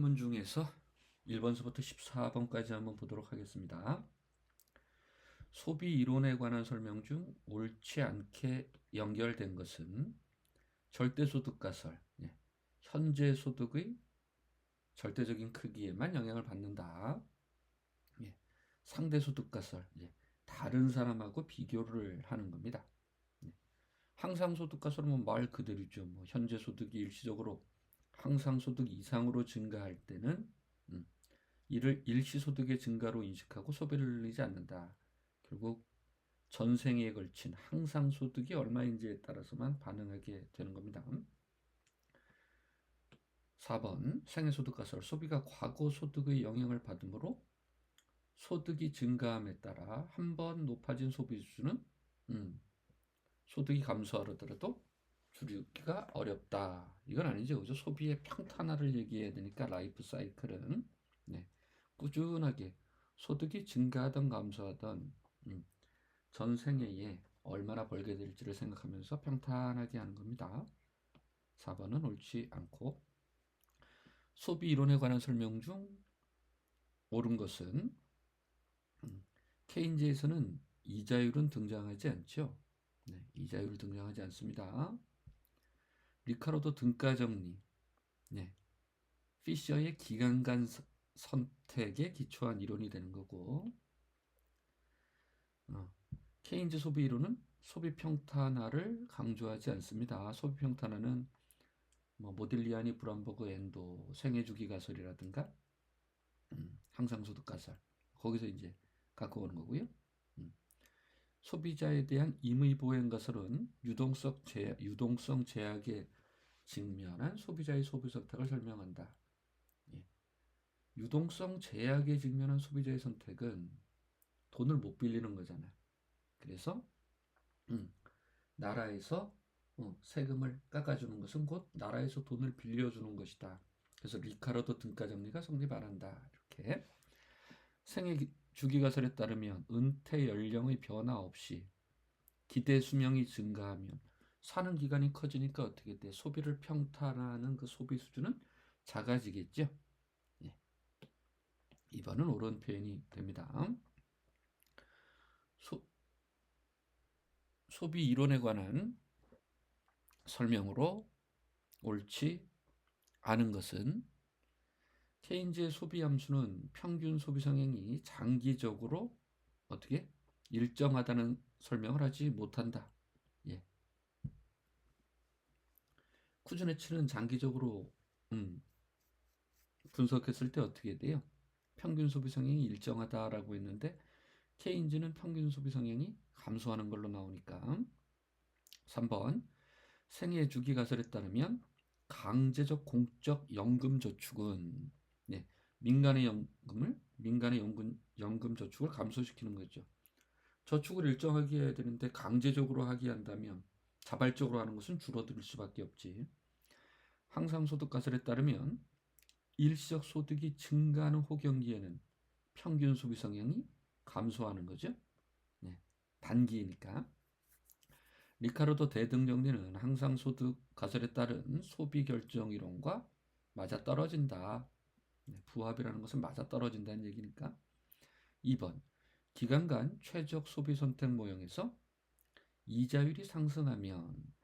문 중에서 1번서부터 14번까지 한번 보도록 하겠습니다. 소비 이론에 관한 설명 중 옳지 않게 연결된 것은 절대소득가설, 현재 소득의 절대적인 크기에만 영향을 받는다. 상대소득가설, 다른 사람하고 비교를 하는 겁니다. 항상소득가설은 말 그대로죠. 현재 소득이 일시적으로 항상소득 이상으로 증가할 때는 이를 일시소득의 증가로 인식하고 소비를 늘리지 않는다. 결국 전생에 걸친 항상소득이 얼마인지에 따라서만 반응하게 되는 겁니다. 4번 생애소득가설 소비가 과거소득의 영향을 받으므로 소득이 증가함에 따라 한 번 높아진 소비 수준은 소득이 감소하더라도 줄이기가 어렵다. 이건 아니죠. 그죠? 소비의 평탄화를 얘기해야 되니까 라이프 사이클은 꾸준하게 소득이 증가하던 감소하던 전 생애에 얼마나 벌게 될지를 생각하면서 평탄하게 하는 겁니다. 4번은 옳지 않고 소비 이론에 관한 설명 중 옳은 것은 케인즈에서는 이자율은 등장하지 않죠. 이자율 등장하지 않습니다. 리카르도 등가정리, 피셔의 기간간 선택에 기초한 이론이 되는 거고 케인즈 소비 이론은 소비 평탄화를 강조하지 않습니다. 소비 평탄화는 모딜리아니, 브람버그, 엔도, 생애주기 가설이라든가 항상소득 가설 거기서 이제 갖고 오는 거고요. 소비자에 대한 임의보행 가설은 유동성 제약에 직면한 소비자의 소비 선택을 설명한다. 유동성 제약에 직면한 소비자의 선택은 돈을 못 빌리는 거잖아요. 그래서 나라에서 세금을 깎아주는 것은 곧 나라에서 돈을 빌려주는 것이다. 그래서 리카르도 등가정리가 성립 안 한다. 이렇게 생애 주기가설에 따르면 은퇴 연령의 변화 없이 기대 수명이 증가하면 사는 기간이 커지니까 어떻게 돼? 소비를 평탄화하는 그 소비 수준은 작아지겠죠. 2번은 옳은 표현이 됩니다. 소비 이론에 관한 설명으로 옳지 않은 것은 케인즈의 소비 함수는 평균 소비 성향이 장기적으로 어떻게 일정하다는 설명을 하지 못한다. 쿠즈네츠는 장기적으로 분석했을 때 어떻게 돼요? 평균 소비 성향이 일정하다라고 했는데 케인즈는 평균 소비 성향이 감소하는 걸로 나오니까 3번 생애 주기 가설에 따르면 강제적 공적 연금 저축은 민간의 연금 저축을 감소시키는 거죠. 저축을 일정하게 해야 되는데 강제적으로 하게 한다면 자발적으로 하는 것은 줄어들 수밖에 없지. 항상소득 가설에 따르면 일시적 소득이 증가하는 호경기에는 평균 소비 성향이 감소하는 거죠. 단기니까. 리카르도 대등정리는 항상소득 가설에 따른 소비 결정 이론과 맞아떨어진다. 부합이라는 것은 맞아떨어진다는 얘기니까. 2번 기간간 최적 소비 선택 모형에서 이자율이 상승하면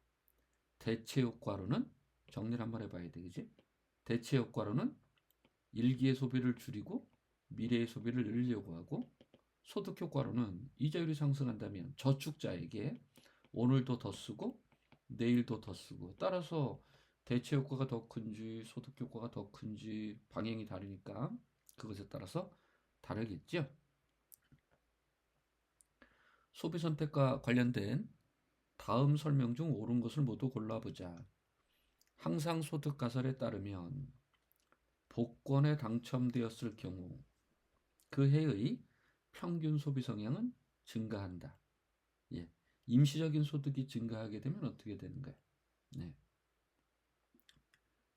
대체 효과로는 정리를 한번 해봐야 되겠지? 대체 효과로는 일기의 소비를 줄이고 미래의 소비를 늘리려고 하고 소득 효과로는 이자율이 상승한다면 저축자에게 오늘도 더 쓰고 내일도 더 쓰고 따라서 대체 효과가 더 큰지 소득 효과가 더 큰지 방향이 다르니까 그것에 따라서 다르겠죠. 소비 선택과 관련된 다음 설명 중 옳은 것을 모두 골라보자. 항상소득 가설에 따르면 복권에 당첨되었을 경우 그 해의 평균 소비 성향은 증가한다. 임시적인 소득이 증가하게 되면 어떻게 되는가요?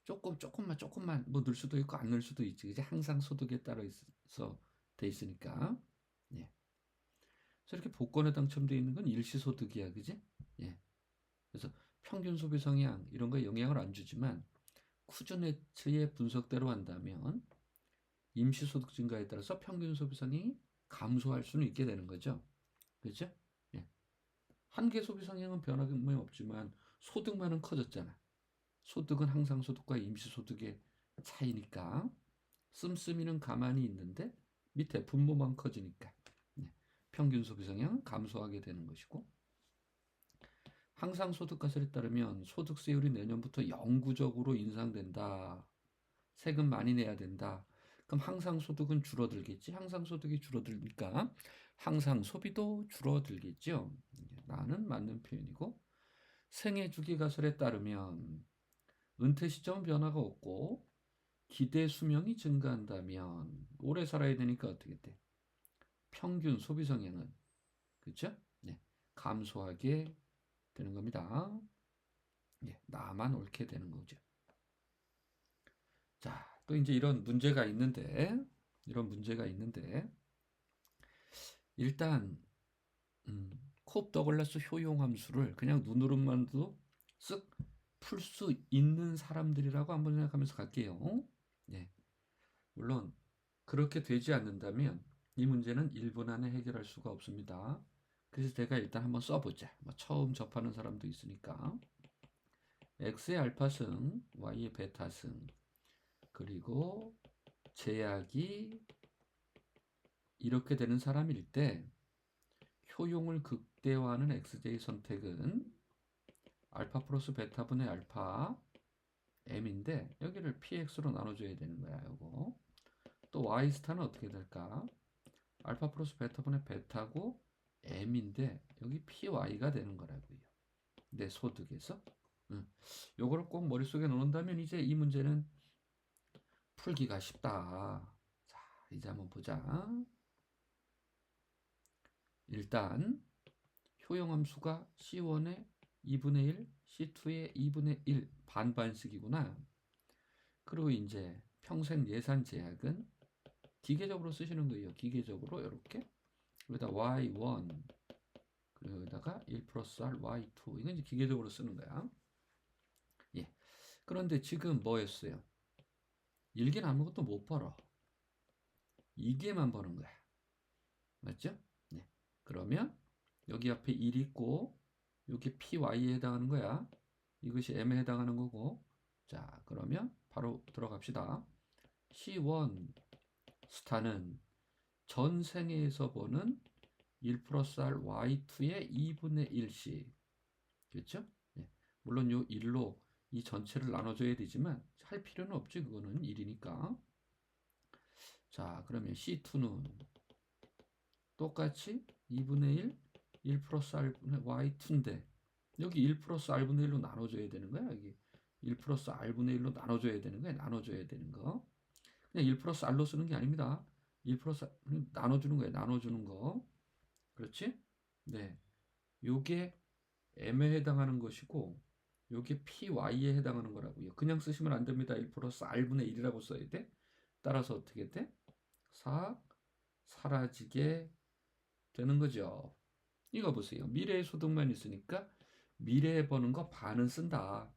조금만 뭐 늘 수도 있고 안 늘 수도 있지. 이제 항상 소득에 따라 있어 돼 있으니까. 그래서 이렇게 복권에 당첨되어 있는 건 일시소득이야, 그지? 그래서 평균 소비 성향 이런 거에 영향을 안 주지만 쿠즈네츠의 분석대로 한다면 임시소득 증가에 따라서 평균 소비성이 감소할 수는 있게 되는 거죠. 그렇죠? 예. 한계 소비 성향은 변함이 없지만 소득만은 커졌잖아. 소득은 항상 소득과 임시소득의 차이니까 씀씀이는 가만히 있는데 밑에 분모만 커지니까 평균 소비 성향은 감소하게 되는 것이고, 항상소득 가설에 따르면 소득세율이 내년부터 영구적으로 인상된다. 세금 많이 내야 된다. 그럼 항상소득은 줄어들겠지. 항상소득이 줄어들니까 항상소비도 줄어들겠죠. 나는 맞는 표현이고, 생애주기 가설에 따르면 은퇴 시점 변화가 없고 기대 수명이 증가한다면 오래 살아야 되니까 어떻게 돼? 평균 소비 성향은, 그렇죠? 네, 감소하게 되는 겁니다. 예, 나만 옳게 되는 거죠. 자, 또 이제 이런 문제가 있는데, 일단 콥 더글라스 효용 함수를 그냥 눈으로만도 쓱 풀 수 있는 사람들이라고 한번 생각하면서 갈게요. 네, 물론 그렇게 되지 않는다면 이 문제는 1분 안에 해결할 수가 없습니다. 그래서 제가 일단 한번 써보자. 뭐 처음 접하는 사람도 있으니까. x의 알파승, y의 베타승, 그리고 제약이 이렇게 되는 사람일 때 효용을 극대화하는 xj 선택은 알파 플러스 베타분의 알파 m인데 여기를 px로 나눠줘야 되는 거야. 요거. 또 y 스타는 어떻게 될까? 알파 플러스 베타분의 베타고 m인데 여기 py가 되는 거라고요. 내 소득에서. 요거를 꼭 머릿속에 넣는다면 이제 이 문제는 풀기가 쉽다. 자, 이제 한번 보자. 일단 효용함수가 C1의 2분의 1, C2의 2분의 1 반반씩이구나. 그리고 이제 평생 예산 제약은 기계적으로 쓰시는 거예요. 기계적으로 이렇게 여기다 Y1 그리고 여기다가 1 플러스 R Y2 이건 이제 기계적으로 쓰는 거야. 예. 그런데 지금 뭐 했어요? 일기는 아무것도 못 벌어. 이게만 버는 거야. 맞죠? 네. 그러면 여기 앞에 1 있고 여기 PY에 해당하는 거야. 이것이 M에 해당하는 거고. 자, 그러면 바로 들어갑시다. C1 스타는 전 생애에서 버는 1 플러스 R Y2의 2분의 1씩. 그렇죠? 네. 물론 요 1로 이 전체를 나눠줘야 되지만 할 필요는 없지. 그거는 1이니까. 자, 그러면 C2는 똑같이 2분의 1, 1 플러스 R분의 Y2인데 여기 1 플러스 R분의 1로 나눠줘야 되는 거야. 여기 1 플러스 R분의 1로 나눠줘야 되는 거야. 나눠줘야 되는 거. 그냥 1 플러스 R로 쓰는 게 아닙니다. 1 플러스 R 나눠주는 거예요. 나눠주는 거. 그렇지? 네. 요게 M에 해당하는 것이고 요게 PY에 해당하는 거라고요. 그냥 쓰시면 안 됩니다. 1 플러스 R분의 1이라고 써야 돼. 따라서 어떻게 돼? 4 사라지게 되는 거죠. 이거 보세요. 미래의 소득만 있으니까 미래에 버는 거 반은 쓴다.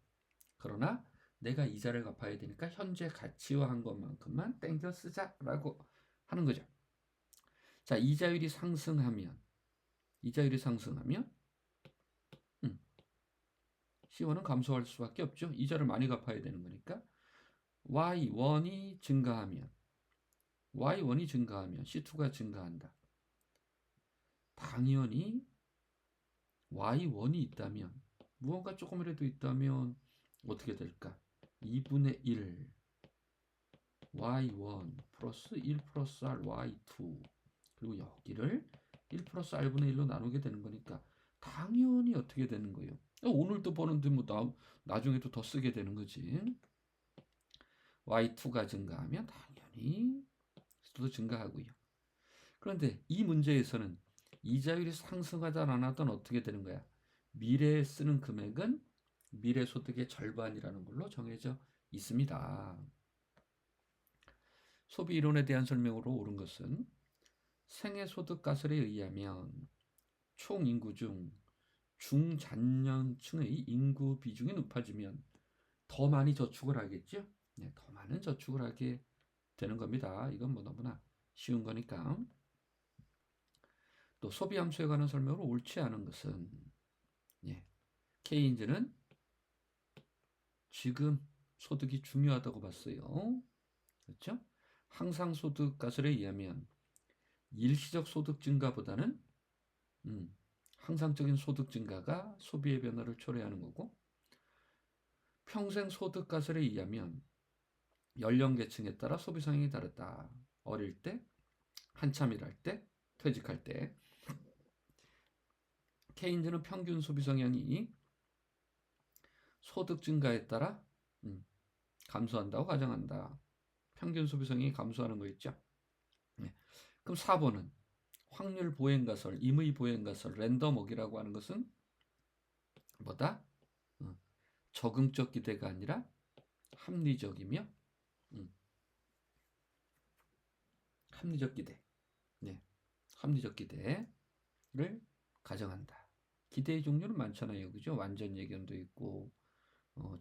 그러나 내가 이자를 갚아야 되니까 현재 가치화한 것만큼만 땡겨 쓰자라고 하는 거죠. 자, 이자율이 상승하면 C1은 감소할 수밖에 없죠. 이자를 많이 갚아야 되는 거니까. Y1이 증가하면 C2가 증가한다. 당연히 Y1이 있다면 무언가 조금이라도 있다면 어떻게 될까? 2분의 1 Y1 플러스 1 플러스 R Y2 그리고 여기를 1 플러스 R분의 1로 나누게 되는 거니까 당연히 어떻게 되는 거예요? 오늘도 버는데 뭐 나중에도 더 쓰게 되는 거지. Y2가 증가하면 당연히 수도 증가하고요. 그런데 이 문제에서는 이자율이 상승하든 안 하든 어떻게 되는 거야? 미래에 쓰는 금액은 미래 소득의 절반이라는 걸로 정해져 있습니다. 소비 이론에 대한 설명으로 옳은 것은 생애소득 가설에 의하면 총 인구 중 중장년층의 인구 비중이 높아지면 더 많이 저축을 하겠죠. 네, 더 많은 저축을 하게 되는 겁니다. 이건 뭐 너무나 쉬운 거니까. 또 소비 함수에 관한 설명으로 옳지 않은 것은, 예, 케인즈는 지금 소득이 중요하다고 봤어요. 그렇죠? 항상소득 가설에 의하면 일시적 소득 증가보다는 항상적인 소득 증가가 소비의 변화를 초래하는 거고, 평생 소득 가설에 의하면 연령 계층에 따라 소비 성향이 다르다. 어릴 때, 한참 일할 때, 퇴직할 때. 케인즈는 평균 소비 성향이 소득 증가에 따라 감소한다고 가정한다. 평균 소비 성향이 감소하는 거 있죠. 네. 그럼 4번은 확률 보행가설, 임의 보행가설, 랜덤워크라고 하는 것은 뭐다? 적응적 기대가 아니라 합리적이며 합리적 기대. 네. 합리적 기대를 가정한다. 기대의 종류는 많잖아요. 그죠? 완전 예견도 있고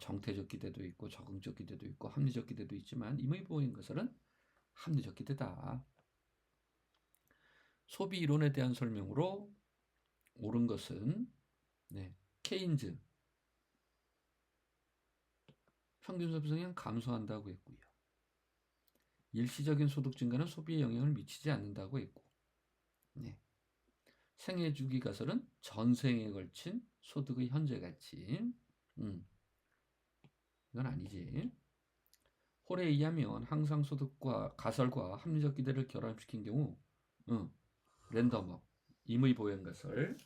정태적 기대도 있고 적응적 기대도 있고 합리적 기대도 있지만 임의 보행가설은 합리적 기대다. 소비 이론에 대한 설명으로 옳은 것은 케인즈 평균 소비 성향 감소한다고 했고요. 일시적인 소득 증가는 소비에 영향을 미치지 않는다고 했고, 생애 주기 가설은 전생에 걸친 소득의 현재 가치. 이건 아니지. 홀에 의하면 항상 소득과 가설과 합리적 기대를 결합시킨 경우, 랜덤워크, 임의 보행 가설,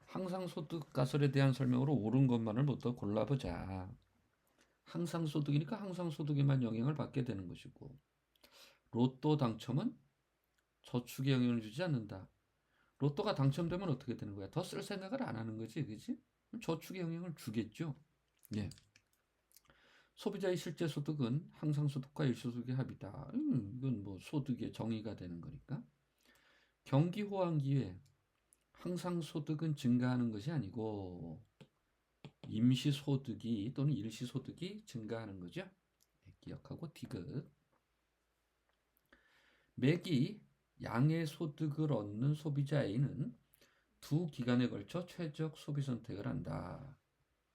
항상 소득 가설에 대한 설명으로 옳은 것만을 모두 골라보자. 항상 소득이니까 항상 소득에만 영향을 받게 되는 것이고, 로또 당첨은 저축에 영향을 주지 않는다. 로또가 당첨되면 어떻게 되는 거야? 더 쓸 생각을 안 하는 거지, 그지? 저축에 영향을 주겠죠. 예. 소비자의 실제 소득은 항상 소득과 일시소득의 합이다. 이건 뭐 소득의 정의가 되는 거니까. 경기 호황기에 항상 소득은 증가하는 것이 아니고 임시 소득이 또는 일시 소득이 증가하는 거죠. 기억하고 디귿. 매기 양의 소득을 얻는 소비자 A는 두 기간에 걸쳐 최적 소비 선택을 한다.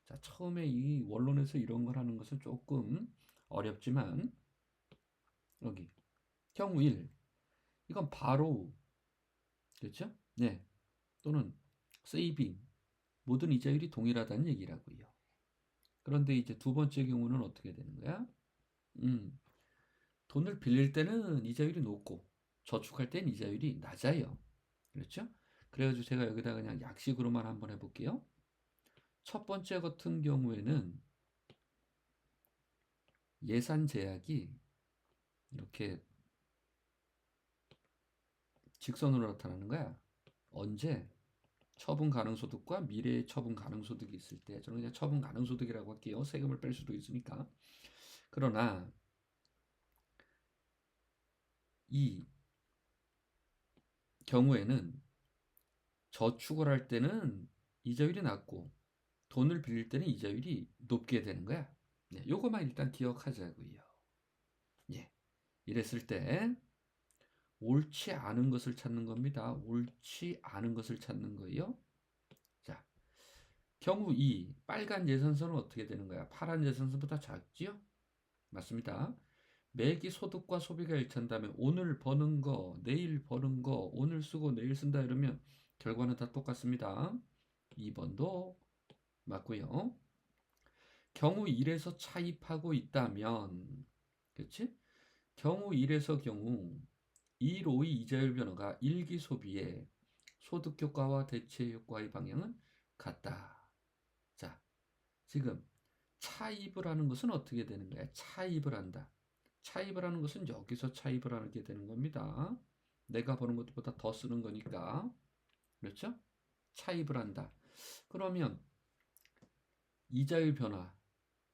자, 처음에 이 원론에서 이런 걸 하는 것은 조금 어렵지만 여기 경우 1 이건 바로 그렇죠? 네. 또는 세이빙 모든 이자율이 동일하다는 얘기라고요. 그런데 이제 두 번째 경우는 어떻게 되는 거야? 돈을 빌릴 때는 이자율이 높고 저축할 때는 이자율이 낮아요. 그렇죠? 그래가지고 제가 여기다 그냥 약식으로만 한번 해볼게요. 첫 번째 같은 경우에는 예산 제약이 이렇게 직선으로 나타나는 거야. 언제? 처분 가능 소득과 미래의 처분 가능 소득이 있을 때. 저는 그냥 처분 가능 소득이라고 할게요. 세금을 뺄 수도 있으니까. 그러나 이 경우에는 저축을 할 때는 이자율이 낮고 돈을 빌릴 때는 이자율이 높게 되는 거야. 네, 요거만 일단 기억하자고요. 예. 이랬을 때 옳지 않은 것을 찾는 겁니다. 옳지 않은 것을 찾는 거예요. 자, 경우 2 빨간 예산서는 어떻게 되는 거야? 파란 예산서보다 작지요? 맞습니다. 매기 소득과 소비가 일치한다면 오늘 버는 거, 내일 버는 거, 오늘 쓰고 내일 쓴다 이러면 결과는 다 똑같습니다. 2번도 맞고요. 경우 1에서 차입하고 있다면 그렇지? 경우 1에서 경우 2, 5의 이자율 변화가 일기 소비의 소득 효과와 대체 효과의 방향은 같다. 자, 지금 차입을 하는 것은 어떻게 되는 거야? 차입을 한다. 차입을 하는 것은 여기서 차입을 하게 되는 겁니다. 내가 버는 것보다 더 쓰는 거니까. 그렇죠? 차입을 한다. 그러면 이자율 변화.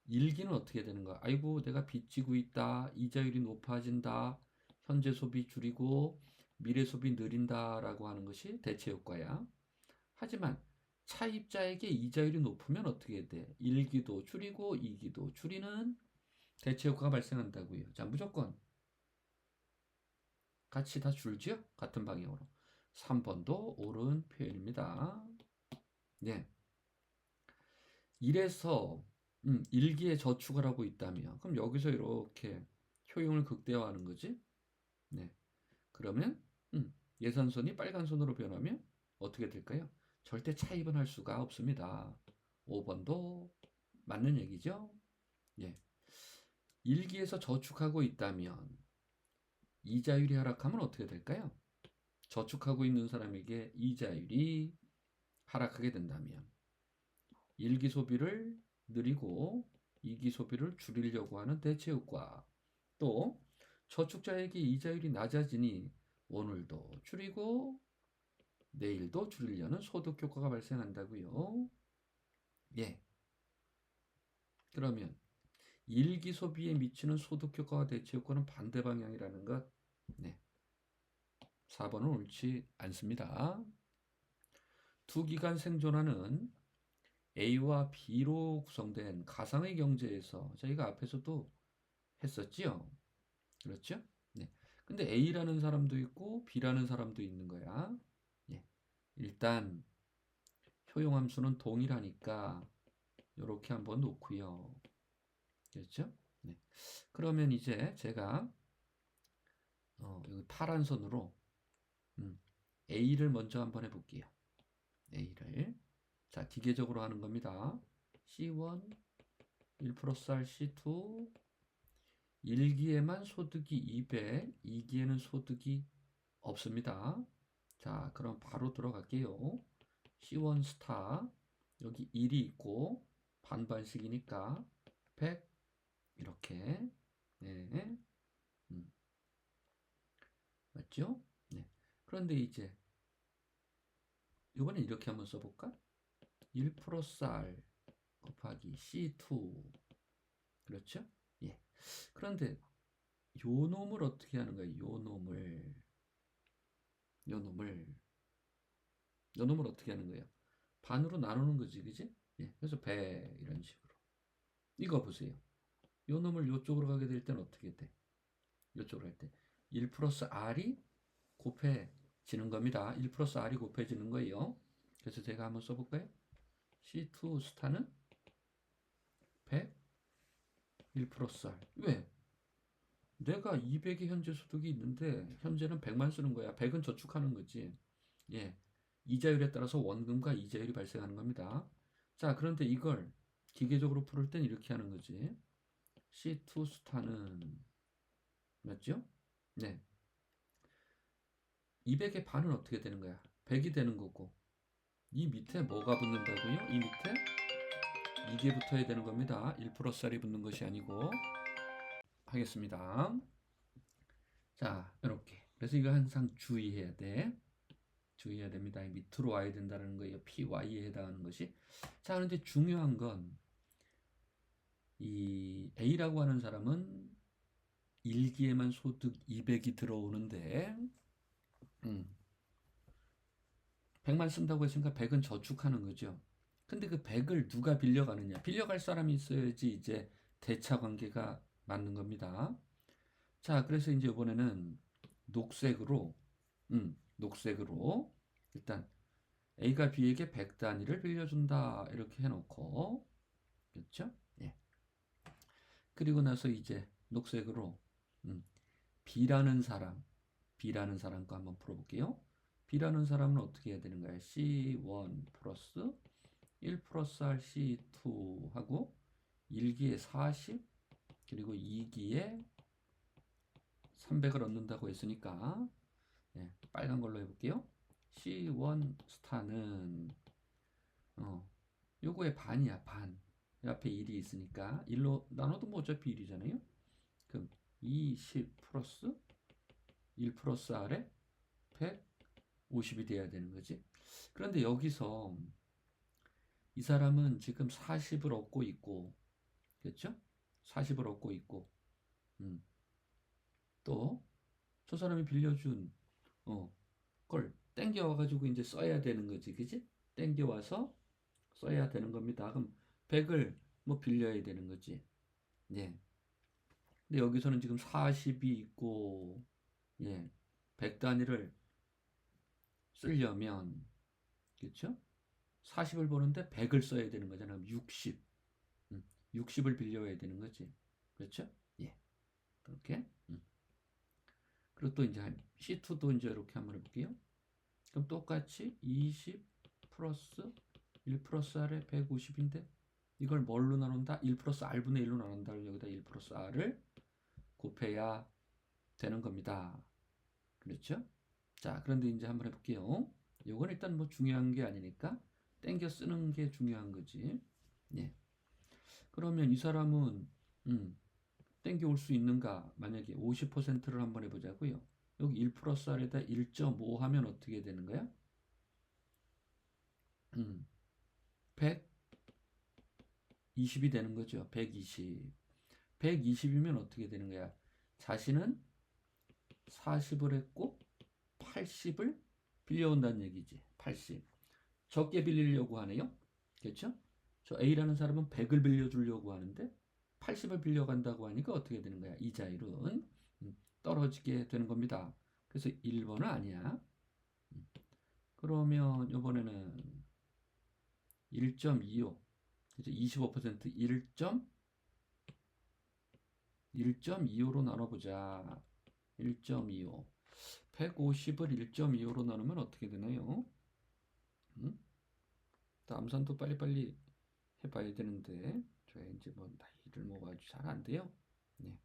일기는 어떻게 되는 거야? 아이고, 내가 빚지고 있다. 이자율이 높아진다. 현재 소비 줄이고 미래 소비 느린다라고 하는 것이 대체 효과야. 하지만 차입자에게 이자율이 높으면 어떻게 돼? 1기도 줄이고 2기도 줄이는 대체 효과가 발생한다고요. 자, 무조건 같이 다 줄죠? 같은 방향으로. 3번도 옳은 표현입니다. 네. 이래서 1기에 저축을 하고 있다면 그럼 여기서 이렇게 효용을 극대화하는 거지. 네. 그러면 예산선이 빨간선으로 변하면 어떻게 될까요? 절대 차입은 할 수가 없습니다. 5번도 맞는 얘기죠. 예. 1기에서 저축하고 있다면 이자율이 하락하면 어떻게 될까요? 저축하고 있는 사람에게 이자율이 하락하게 된다면 1기 소비를 늘리고 2기 소비를 줄이려고 하는 대체 효과, 또 저축자에게 이자율이 낮아지니 오늘도 줄이고 내일도 줄이려는 소득 효과가 발생한다고요. 예. 그러면 1기 소비에 미치는 소득 효과와 대체 효과는 반대 방향이라는 것. 네. 4번은 옳지 않습니다. 두 기간 생존하는 A와 B로 구성된 가상의 경제에서 저희가 앞에서도 했었지요. 그렇죠? 네. 근데 A라는 사람도 있고 B라는 사람도 있는 거야. 예. 일단 효용함수는 동일하니까 이렇게 한번 놓고요. 그렇죠? 네. 그러면 이제 제가 여기 파란 선으로 A를 먼저 한번 해볼게요. A를 자 기계적으로 하는 겁니다. C1 1 플러스 R C2 1기에만 소득이 200, 2기에는 소득이 없습니다. 자, 그럼 바로 들어갈게요. C1 스타 여기 1이 있고 반반씩이니까 100 이렇게 네. 맞죠? 네. 그런데 이제 이번엔 이렇게 한번 써볼까? 1 플러스 R 곱하기 C2 그렇죠? 예. 그런데 요 놈을 어떻게 하는 거예요? 요 놈을 어떻게 하는 거예요? 반으로 나누는 거지, 그지? 예. 그래서 배 이런 식으로. 이거 보세요. 요 놈을 요쪽으로 가게 될 때는 어떻게 돼? 요쪽으로 할 때. 1 플러스 R이 곱해지는 겁니다. 1 플러스 R이 곱해지는 거예요. 그래서 제가 한번 써볼까요? C2 스타는 100, 1 플러스 R. 왜? 내가 200의 현재 소득이 있는데 현재는 100만 쓰는 거야. 100은 저축하는 거지. 예. 이자율에 따라서 원금과 이자율이 발생하는 겁니다. 자, 그런데 이걸 기계적으로 풀을 땐 이렇게 하는 거지. C2 스타는 맞죠? 네. 200의 반은 어떻게 되는 거야? 100이 되는 거고. 이 밑에 뭐가 붙는다고요? 이 밑에 이게 붙어야 되는 겁니다. 1 플러스 R이 붙는 것이 아니고. 하겠습니다. 자, 이렇게. 그래서 이거 항상 주의해야 돼. 주의해야 됩니다. 밑으로 와야 된다는 거예요. PY에 해당하는 것이. 자, 그런데 중요한 건 이 A라고 하는 사람은 1기에만 소득 200이 들어오는데 100만 쓴다고 했으니까 100은 저축하는 거죠. 근데 그 100을 누가 빌려가느냐? 빌려갈 사람이 있어야지 이제 대차 관계가 맞는 겁니다. 자, 그래서 이제 이번에는 녹색으로 녹색으로 일단 A가 B에게 100 단위를 빌려준다 이렇게 해놓고 그렇죠? 예. 그리고 나서 이제 녹색으로 B라는 사람과 한번 풀어볼게요. B라는 사람은 어떻게 해야 되는가요? C1 플러스 1 플러스 R C2 하고 1기에 40 그리고 2기에 300을 얻는다고 했으니까 네, 빨간 걸로 해볼게요. C1 스타는 요거의 반이야 반. 앞에 1이 있으니까 1로 나눠도 뭐 어차피 1이잖아요. 그럼 20 플러스 1 플러스 R에 150이 돼야 되는 거지. 그런데 여기서 이 사람은 지금 40을 얻고 있고 그렇죠? 40을 얻고 있고 또 저 사람이 빌려준 걸 땡겨와가지고 이제 써야 되는 거지, 그지? 땡겨와서 써야 되는 겁니다. 그럼 100을 뭐 빌려야 되는 거지. 예. 근데 여기서는 지금 40이 있고, 예. 100 단위를 쓰려면, 그렇죠? 40을 보는데 100을 써야 되는 거잖아요. 60. 60을 빌려야 되는 거지. 그렇죠? 예. 그렇게. 그리고 또 이제 C2도 이제 이렇게 한번 해볼게요. 그럼 똑같이 20 플러스 1 플러스 R에 150인데 이걸 뭘로 나눈다? 1 플러스 R분의 1로 나눈다. 여기다 1 플러스 R을 곱해야 되는 겁니다. 그렇죠? 자, 그런데 이제 한번 해볼게요. 요건 일단 뭐 중요한 게 아니니까 땡겨 쓰는 게 중요한 거지. 예. 그러면 이 사람은 땡겨 올 수 있는가? 만약에 50%를 한번 해보자고요. 여기 1 플러스 R에다 1.5 하면 어떻게 되는 거야? 120이 되는 거죠. 120. 120이면 어떻게 되는 거야? 자신은 40을 했고 80을 빌려온다는 얘기지. 80. 적게 빌리려고 하네요. 그렇죠? 저 A라는 사람은 100을 빌려주려고 하는데 80을 빌려간다고 하니까 어떻게 되는 거야? 이자율은 떨어지게 되는 겁니다. 그래서 1번은 아니야. 그러면 이번에는 1.25. 그죠? 25% 1.25로 나눠보자. 1.25. 150을 1.25로 나누면 어떻게 되나요? 암산도 빨리빨리 해봐야 되는데 저희 이제 뭐 나이를 먹어가지고 잘 안 돼요. 네.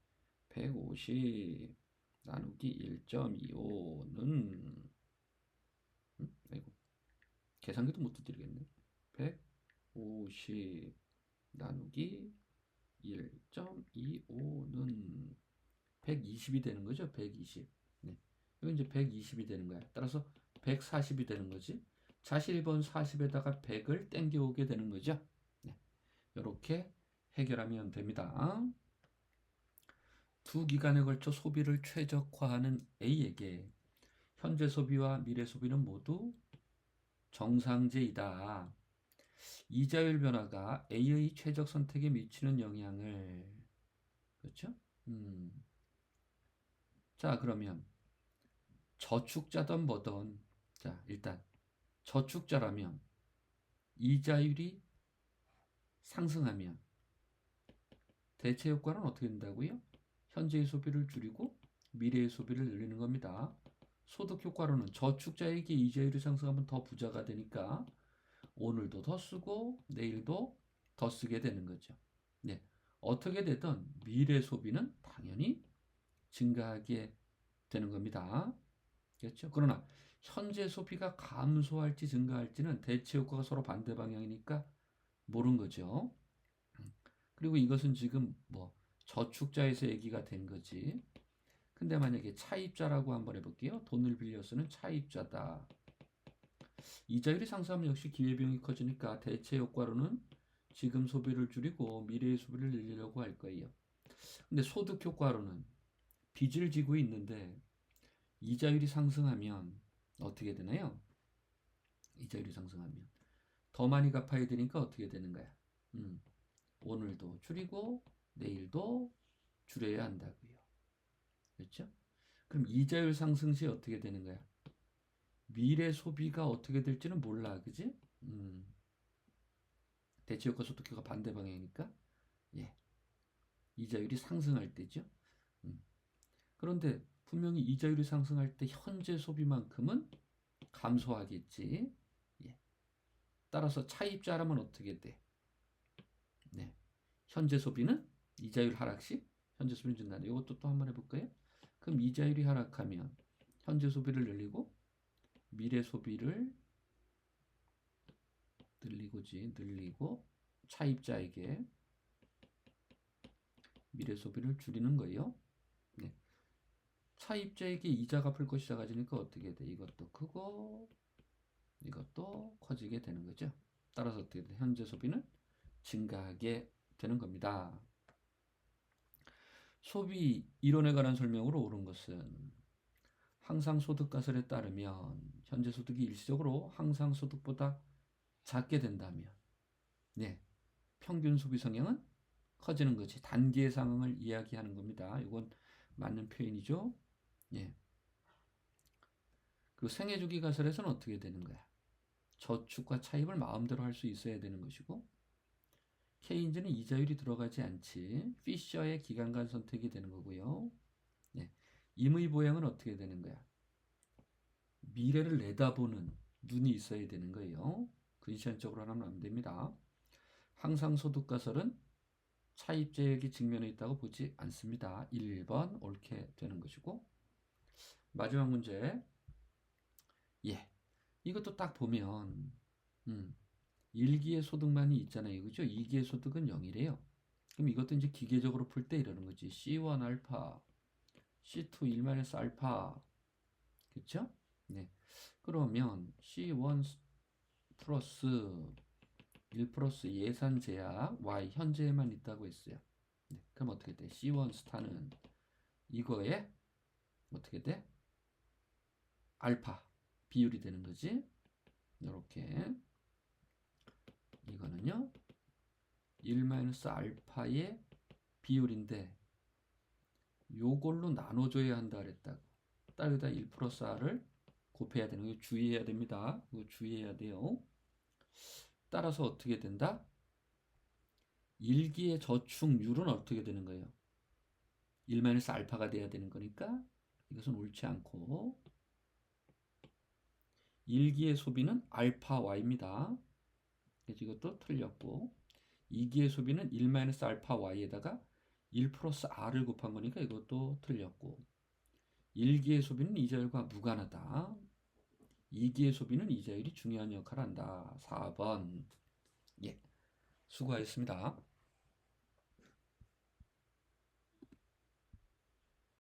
150 나누기 1.25는 아이고 계산기도 못 두드리겠네. 150 나누기 1.25는 120이 되는 거죠. 120. 네. 여기 이제 120이 되는 거야. 따라서 140이 되는 거지. 자실 1번 40에다가 100을 땡겨오게 되는 거죠. 네. 이렇게 해결하면 됩니다. 두 기간에 걸쳐 소비를 최적화하는 A에게 현재 소비와 미래 소비는 모두 정상제이다. 이자율 변화가 A의 최적 선택에 미치는 영향을 그렇죠? 자, 그러면 저축자든 뭐든 자, 일단 저축자라면 이자율이 상승하면 대체 효과는 어떻게 된다고요? 현재의 소비를 줄이고 미래의 소비를 늘리는 겁니다. 소득 효과로는 저축자에게 이자율이 상승하면 더 부자가 되니까 오늘도 더 쓰고 내일도 더 쓰게 되는 거죠. 네. 어떻게 되든 미래 소비는 당연히 증가하게 되는 겁니다. 그렇죠? 그러나 현재 소비가 감소할지 증가할지는 대체 효과가 서로 반대 방향이니까 모르는 거죠. 그리고 이것은 지금 뭐 저축자에서 얘기가 된 거지. 근데 만약에 차입자라고 한번 해볼게요. 돈을 빌려 쓰는 차입자다. 이자율이 상승하면 역시 기회비용이 커지니까 대체 효과로는 지금 소비를 줄이고 미래의 소비를 늘리려고 할 거예요. 근데 소득 효과로는 빚을 지고 있는데 이자율이 상승하면 어떻게 되나요? 이자율이 상승하면 더 많이 갚아야 되니까 어떻게 되는 거야? 오늘도 줄이고 내일도 줄여야 한다고요. 그렇죠? 그럼 이자율 상승 시 어떻게 되는 거야? 미래 소비가 어떻게 될지는 몰라, 그지? 대체 효과 소득 효과 반대 방향이니까 예, 이자율이 상승할 때죠. 그런데 분명히 이자율이 상승할 때 현재 소비만큼은 감소하겠지. 예. 따라서 차입자라면 어떻게 돼? 네. 현재 소비는 이자율 하락 시 현재 소비는 증가한다. 이것도 또 한번 해볼까요? 그럼 이자율이 하락하면 현재 소비를 늘리고 미래 소비를 늘리고 차입자에게 미래 소비를 줄이는 거예요. 네. 차입자에게 이자 갚을 것이 작아지니까 어떻게 돼? 이것도 크고 이것도 커지게 되는 거죠. 따라서 어떻게 돼? 현재 소비는 증가하게 되는 겁니다. 소비 이론에 관한 설명으로 옳은 것은 항상 소득 가설에 따르면 현재 소득이 일시적으로 항상 소득보다 작게 된다면 네, 평균 소비 성향은 커지는 거지. 단기의 상황을 이야기하는 겁니다. 이건 맞는 표현이죠. 예. 그 생애주기 가설에서는 어떻게 되는 거야? 저축과 차입을 마음대로 할 수 있어야 되는 것이고, 케인즈는 이자율이 들어가지 않지 피셔의 기간간 선택이 되는 거고요. 예. 임의보양은 어떻게 되는 거야? 미래를 내다보는 눈이 있어야 되는 거예요. 근시안적으로 하면 안 됩니다. 항상소득 가설은 차입제약이 직면해 있다고 보지 않습니다. 1번 옳게 되는 것이고, 마지막 문제. 예. 이것도 딱 보면, 일기의 소득만이 있잖아요. 그죠? 2기의 소득은 0이래요. 그럼 이것도 이제 기계적으로 풀 때 이러는 거지. C1 알파, C2 1 알파. 그쵸? 네. 그러면 C1 플러스 1 플러스 예산 제약 Y 현재에만 있다고 했어요. 네. 그럼 어떻게 돼? C1 스타는 이거에 어떻게 돼? 알파 비율이 되는 거지. 이렇게 이거는요 1-알파의 비율인데 요걸로 나눠줘야 한다 그랬다고. 여기다 1 플러스 R을 곱해야 되는 거 주의해야 됩니다. 이거 주의해야 돼요. 따라서 어떻게 된다? 일기의 저축률은 어떻게 되는 거예요? 1-알파가 돼야 되는 거니까 이것은 옳지 않고, 일기의 소비는 알파 Y입니다. 그래서 이것도 틀렸고, 2기의 소비는 1-알파 Y에다가 1 플러스 R을 곱한 거니까 이것도 틀렸고, 1기의 소비는 이자율과 무관하다. 2기의 소비는 이자율이 중요한 역할을 한다. 4번. 예, 수고하셨습니다.